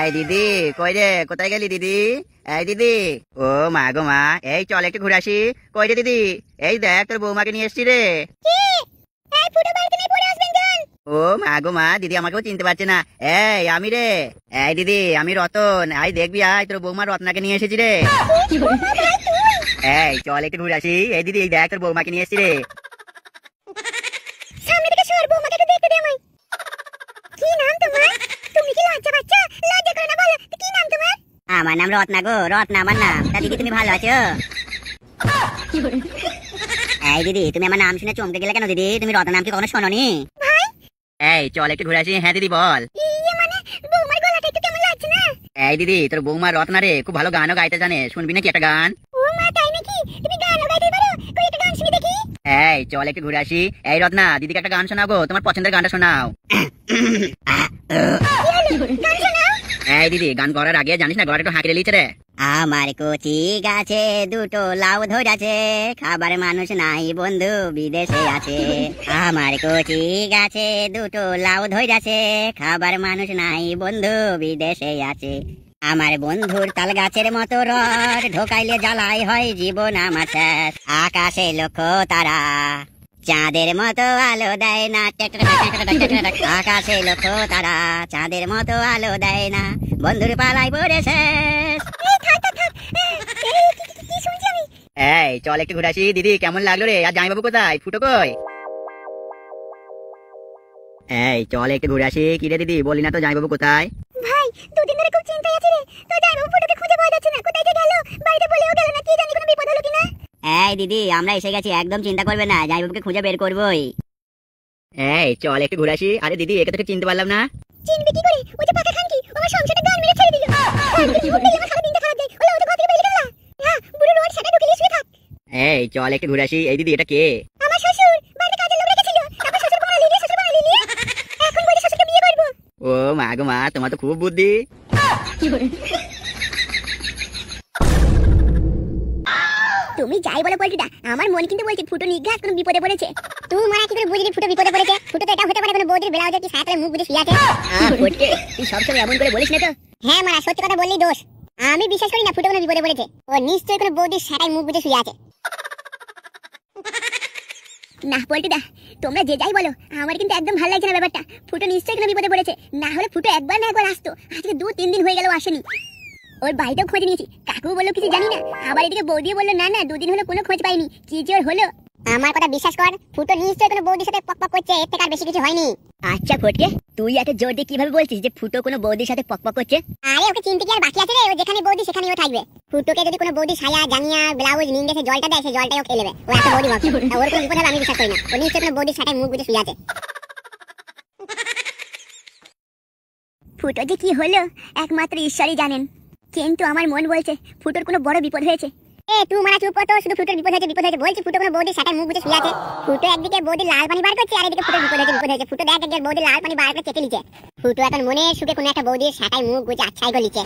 এই দিদি, কই রে? কোথায় গেলি দিদি? এই দিদি। ও মা গো মা, এই চল একটু ঘুরে আসি। কই রে দিদি? এই দেখ তোর বৌমাকে নিয়ে এসছি রে। ও মা গো মা, দিদি আমাকেও চিনতে পারছে না। এই আমি রে। এই দিদি, আমি রতন। আই দেখবি, আয় তোর বৌমা রত্নাকে নিয়ে এসেছি রে। এই চল একটু ঘুরে আসি। এই দিদি, এই দেখ তোর বৌমাকে নিয়ে এসছি রে। সামনে থেকে সর, বৌমাকে একটু দেখতে দে আমায়। কি নাম তোমার? তুমি কি লজ্জা পাচ্ছ? লজ্জা করে না বলো, কি নাম তোমার? আমার নাম রত্না গো, রত্না আমার নাম। তা দিদি তুমি ভালো আছো? এই দিদি, তুমি আমার নাম শুনে চমকে গেলে কেন দিদি? তুমি রত্না নাম কি কখনো শোনোনি? ভাই, এই চল একটু ঘুরে আসি। হ্যাঁ দিদি বল। ইয়ে মানে বৌমার গলাটা একটু কেমন লাগছে না? এই দিদি, তোর বৌমা রত্না রে খুব ভালো গানও গাইতে জানে। শুনবি নাকি একটা গান? ও মা, তাই নাকি? তুমি গানও গাইতে পারো? কই একটা গান শুনি দেখি। এই চল একটু ঘুরে আসি। এই রত্না, দিদিকে একটা গান শোনাও গো, তোমার পছন্দের গানটা শোনাও। গান শোনাও। এই দিদি, গান করার আগে জানিস না গলাটা একটু হাঁকড়ে লিচ্ছে রে। আমার কচি গাছে দুটো লাউ ধরেছে, খাবার মানুষ নাই বন্ধু বিদেশে আছে। আমার কচি গাছে দুটো লাউ ধরেছে, খাবার মানুষ নাই বন্ধু বিদেশে আছে। আমার বন্ধুর তাল গাছের মতো রড, ঢোকাইলে জ্বালাই হয় জীবন আমার শেষ। আকাশে লক্ষ্য তারা, চাঁদের মতো আলো দেয় না। আকাশে লক্ষ্য তারা, চাঁদের মতো আলো দেয় না, বন্ধুর পালাই পড়ে শেষ। কি শুনছি আমি? এই চল একটু ঘুরে আসি। দিদি কেমন লাগলো রে? আর জামাইবাবু কোথায়? ফুটো কই? এই চল একটু ঘুরে আসি। কি রে দিদি, বলি না তো জামাইবাবু কোথায়? ভাই, দুদিন ধরে খুব চিন্তায় আছি রে। তো জামাইবাবু ফুটোকে খুঁজে পাওয়া যাচ্ছে না। কোথায় যে গেল? বাড়িতে বলেও গেল না। কি জানি কোনো বিপদ হলো কিনা। এই দিদি, আমরা এসে গেছি, একদম চিন্তা করবে না, জামাইবাবুকে খুঁজে বের করবোই। এই চল একটু ঘুরে আসি। আরে দিদি, একে তো ঠিক চিনতে পারলাম না। চিনবি কি করে? ওই যে পাকা খানকি, ও আমার সংসারটা গান মেরে ছেড়ে দিল। আমার সারা দিনটা খারাপ যায়। ওলা ও তো ঘর থেকে বেরিয়ে গেল। হ্যাঁ, বুড়ো রোড সাথে ঢুকে শুয়ে থাক। এই চল একটু ঘুরে আসি। এই দিদি, এটা কে? আমার শ্বশুর বাড়িতে কাজের লোক রেখেছিল। তারপর শ্বশুর বানালি নিয়ে, শ্বশুর বানালি নিয়ে এখন বলে শ্বশুরকে বিয়ে করব। ও মা গো মা, তোমার তো খুব বুদ্ধি। তুমি যাই বলো পল্টুদা, আমার মন কিন্তু বলছে ফুটো নিঘাত কোনো বিপদে পড়েছে। তুই মারা কি করে বুঝলি ফুটো বিপদে পড়েছে? ফুটো তো এটা হতে পারে কোনো বৌদির ব্লাউজের কি সায়াতে মুখ বুঝে শুয়ে আছে। তুই সবসময় এমন করে বলিস না তো। হ্যাঁ মারা, সত্যি কথা বললেই দোষ। আমি বিশ্বাস করি না ফুটো কোনো বিপদে পড়েছে। ও নিশ্চয়ই কোনো বৌদির সায়ায় মুখ বুঝে শুয়ে আছে। না পল্টুদা, তোমরা যে যাই বলো, আমার কিন্তু একদম ভালো লাগছে না ব্যাপারটা। ফুটো নিশ্চয়ই কোনো বিপদে পড়েছে। না হলে ফুটো একবার না একবার আসতো। আজকে 2-3 দিন হয়ে গেল আসেনি। ওর বাড়িতেও খোঁজ নিয়েছি, কাকু বললো কিছু জানি না। আবার এদিকে বৌদিও বললো না না, 2 দিন হলো কোনো খোঁজ পাইনি। কি যে ওর হলো। আমার কথা বিশ্বাস কর, ফুটো নিশ্চয়ই কোনো বৌদির সাথে পক পক করছে, এর থেকে আর বেশি কিছু হয়নি। আচ্ছা ফটকে, তুই এত জোর দিয়ে কিভাবে বলছিস যে ফুটো কোনো বৌদির সাথে পকপক করছে? আরে ওকে চিনতে কি আর বাকি আছে রে? ও যেখানে বৌদি সেখানেই ও থাকবে। ফুটোকে যদি কোনো বৌদি সায়া জাঙ্গিয়া ব্লাউজ নিন্দে সে জলটা দেয়, সে জলটাই ও খেয়ে নেবে। ও এত বৌদি ভাবছে। ওর কোনো বিপদ হবে আমি বিশ্বাস করি না। ও নিশ্চয়ই কোনো বৌদির সাথে মুখ বুঝে শুয়ে আছে। ফুটো যে কি হলো একমাত্র ঈশ্বরই জানেন, কিন্তু আমার মন বলছে ফুটোর কোনো বড় বিপদ হয়েছে। তুই মারা চুপ কর তো, শুধু ফুটোর বিপদ হয়েছে বলছি। ফুটো কোনো বৌদির সাথে মুখ বুঝে শুয়ে আছে। ফুটো একদিকে বৌদির লাল পানি বার করছে, আর এদিকে ফুটোর বিপদ হয়েছে। ফুটো দেখ একদিকে বৌদির লাল পানি বার করে চেকে নিচ্ছে। ফুটো এখন মনে সুখে কোনো একটা বৌদির সাথে মুখ বুঝে আচ্ছাই গলিছে।